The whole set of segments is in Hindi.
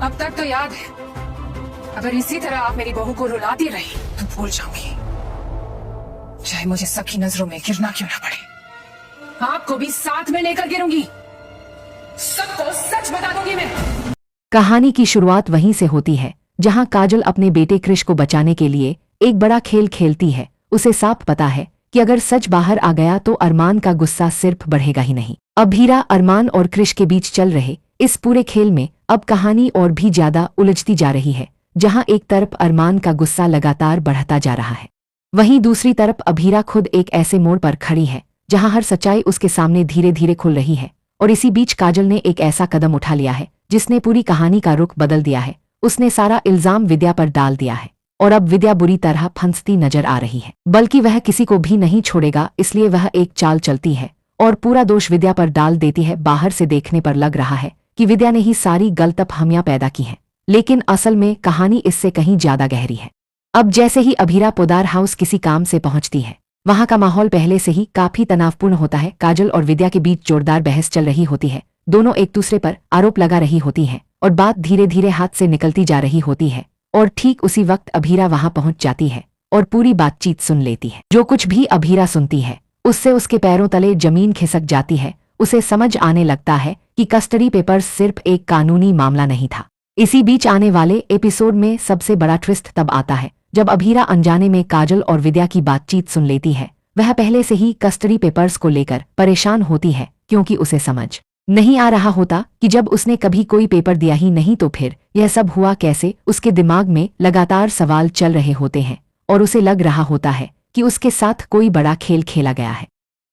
अब तक तो याद है, अगर इसी तरह आप मेरी बहू को रुलाती रही तो भूल जाऊंगी, चाहे मुझे सबकी नजरों में गिरना क्यों ना पड़े। आपको भी साथ में लेकर गिरूंगी, सबको सच बता दूंगी मैं। कहानी की शुरुआत वहीं से होती है जहां काजल अपने बेटे क्रिश को बचाने के लिए एक बड़ा खेल खेलती है। उसे साफ पता है कि अगर सच बाहर आ गया तो अरमान का गुस्सा सिर्फ बढ़ेगा ही नहीं। अभीरा, अरमान और क्रिश के बीच चल रहे इस पूरे खेल में अब कहानी और भी ज्यादा उलझती जा रही है, जहां एक तरफ अरमान का गुस्सा लगातार बढ़ता जा रहा है, वहीं दूसरी तरफ अभीरा खुद एक ऐसे मोड़ पर खड़ी है जहां हर सच्चाई उसके सामने धीरे धीरे खुल रही है। और इसी बीच काजल ने एक ऐसा कदम उठा लिया है जिसने पूरी कहानी का रुख बदल दिया है। उसने सारा इल्जाम विद्या पर डाल दिया है और अब विद्या बुरी तरह फंसती नजर आ रही है, बल्कि वह किसी को भी नहीं छोड़ेगा। इसलिए वह एक चाल चलती है और पूरा दोष विद्या पर डाल देती है। बाहर से देखने पर लग रहा है कि विद्या ने ही सारी गलतफहमियां पैदा की हैं, लेकिन असल में कहानी इससे कहीं ज्यादा गहरी है। अब जैसे ही अभीरा पोदार हाउस किसी काम से पहुंचती है, वहां का माहौल पहले से ही काफी तनावपूर्ण होता है। काजल और विद्या के बीच जोरदार बहस चल रही होती है। दोनों एक दूसरे पर आरोप लगा रही होती हैं और बात धीरे धीरे हाथ से निकलती जा रही होती है। और ठीक उसी वक्त अभीरा वहां पहुंच जाती है और पूरी बातचीत सुन लेती है। जो कुछ भी अभीरा सुनती है उससे उसके पैरों तले जमीन खिसक जाती है। उसे समझ आने लगता है कि कस्टडी पेपर्स सिर्फ एक कानूनी मामला नहीं था। इसी बीच आने वाले एपिसोड में सबसे बड़ा ट्विस्ट तब आता है जब अभीरा अनजाने में काजल और विद्या की बातचीत सुन लेती है। वह पहले से ही कस्टडी पेपर्स को लेकर परेशान होती है, क्योंकि उसे समझ नहीं आ रहा होता कि जब उसने कभी कोई पेपर दिया ही नहीं तो फिर यह सब हुआ कैसे। उसके दिमाग में लगातार सवाल चल रहे होते हैं और उसे लग रहा होता है कि उसके साथ कोई बड़ा खेल खेला गया है,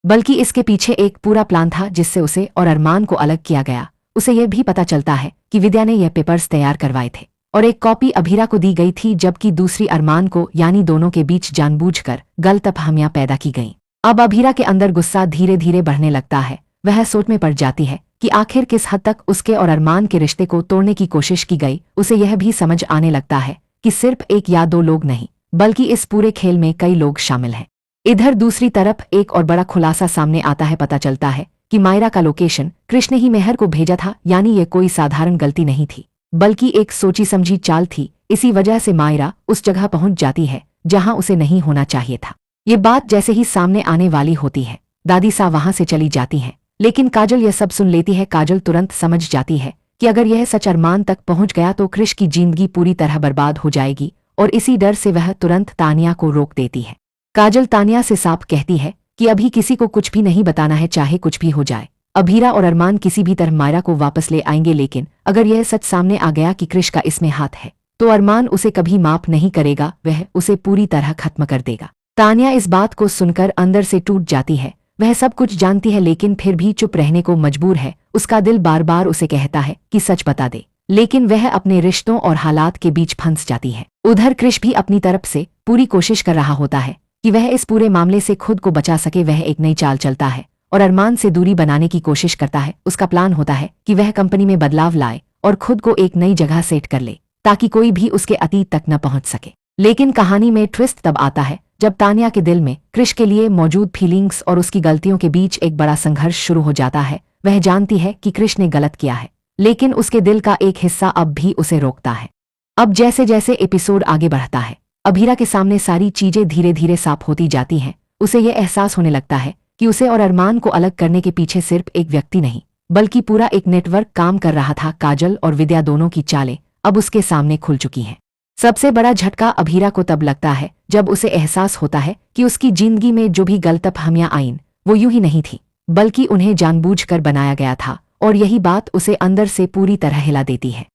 बल्कि इसके पीछे एक पूरा प्लान था जिससे उसे और अरमान को अलग किया गया। उसे यह भी पता चलता है कि विद्या ने यह पेपर्स तैयार करवाए थे और एक कॉपी अभीरा को दी गई थी, जबकि दूसरी अरमान को, यानी दोनों के बीच जानबूझकर गलतफहमियां पैदा की गईं। अब अभीरा के अंदर गुस्सा धीरे धीरे बढ़ने लगता है। वह सोच में पड़ जाती है कि आखिर किस हद तक उसके और अरमान के रिश्ते को तोड़ने की कोशिश की गई। उसे यह भी समझ आने लगता है कि सिर्फ एक या दो लोग नहीं, बल्कि इस पूरे खेल में कई लोग शामिल हैं। इधर दूसरी तरफ एक और बड़ा खुलासा सामने आता है। पता चलता है कि मायरा का लोकेशन कृष्ण ही मेहर को भेजा था, यानी ये कोई साधारण गलती नहीं थी, बल्कि एक सोची समझी चाल थी। इसी वजह से मायरा उस जगह पहुंच जाती है जहां उसे नहीं होना चाहिए था। ये बात जैसे ही सामने आने वाली होती है, दादी सा वहां से चली जाती हैं, लेकिन काजल यह सब सुन लेती है। काजल तुरंत समझ जाती है कि अगर यह सच अरमान तक पहुंच गया तो कृष की जिंदगी पूरी तरह बर्बाद हो जाएगी, और इसी डर से वह तुरंत तानिया को रोक देती है। काजल तानिया से साफ कहती है कि अभी किसी को कुछ भी नहीं बताना है, चाहे कुछ भी हो जाए। अभीरा और अरमान किसी भी तरह मायरा को वापस ले आएंगे, लेकिन अगर यह सच सामने आ गया कि कृष का इसमें हाथ है तो अरमान उसे कभी माफ नहीं करेगा, वह उसे पूरी तरह खत्म कर देगा। तानिया इस बात को सुनकर अंदर से टूट जाती है। वह सब कुछ जानती है लेकिन फिर भी चुप रहने को मजबूर है। उसका दिल बार बार उसे कहता है कि सच बता दे, लेकिन वह अपने रिश्तों और हालात के बीच फंस जाती है। उधर कृष भी अपनी तरफ से पूरी कोशिश कर रहा होता है कि वह इस पूरे मामले से खुद को बचा सके। वह एक नई चाल चलता है और अरमान से दूरी बनाने की कोशिश करता है। उसका प्लान होता है कि वह कंपनी में बदलाव लाए और खुद को एक नई जगह सेट कर ले, ताकि कोई भी उसके अतीत तक न पहुंच सके। लेकिन कहानी में ट्विस्ट तब आता है जब तानिया के दिल में कृष के लिए मौजूद फीलिंग्स और उसकी गलतियों के बीच एक बड़ा संघर्ष शुरू हो जाता है। वह जानती है कि कृष ने गलत किया है, लेकिन उसके दिल का एक हिस्सा अब भी उसे रोकता है। अब जैसे जैसे एपिसोड आगे बढ़ता है, अभीरा के सामने सारी चीजें धीरे धीरे साफ होती जाती हैं। उसे यह एहसास होने लगता है कि उसे और अरमान को अलग करने के पीछे सिर्फ एक व्यक्ति नहीं, बल्कि पूरा एक नेटवर्क काम कर रहा था। काजल और विद्या दोनों की चालें अब उसके सामने खुल चुकी हैं। सबसे बड़ा झटका अभीरा को तब लगता है जब उसे एहसास होता है कि उसकी जिंदगी में जो भी गलतफहमियां आईं वो यूं ही नहीं थी, बल्कि उन्हें जानबूझकर बनाया गया था, और यही बात उसे अंदर से पूरी तरह हिला देती है।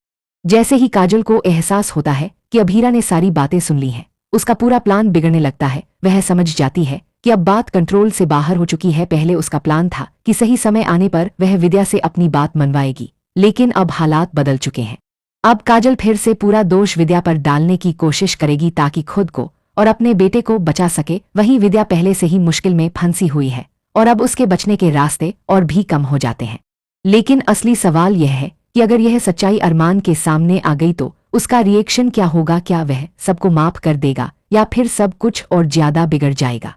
जैसे ही काजल को एहसास होता है कि अभीरा ने सारी बातें सुन ली हैं, उसका पूरा प्लान बिगड़ने लगता है। वह समझ जाती है कि अब बात कंट्रोल से बाहर हो चुकी है। पहले उसका प्लान था कि सही समय आने पर वह विद्या से अपनी बात मनवाएगी, लेकिन अब हालात बदल चुके हैं। अब काजल फिर से पूरा दोष विद्या पर डालने की कोशिश करेगी ताकि खुद को और अपने बेटे को बचा सके। वहीं विद्या पहले से ही मुश्किल में फंसी हुई है और अब उसके बचने के रास्ते और भी कम हो जाते हैं। लेकिन असली सवाल यह है कि अगर यह सच्चाई अरमान के सामने आ गई तो उसका रिएक्शन क्या होगा? क्या वह सबको माफ कर देगा या फिर सब कुछ और ज्यादा बिगड़ जाएगा?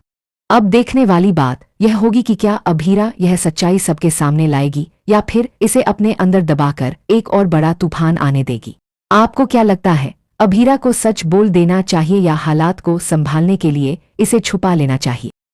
अब देखने वाली बात यह होगी कि क्या अभीरा यह सच्चाई सबके सामने लाएगी या फिर इसे अपने अंदर दबाकर एक और बड़ा तूफान आने देगी। आपको क्या लगता है, अभीरा को सच बोल देना चाहिए या हालात को संभालने के लिए इसे छुपा लेना चाहिए?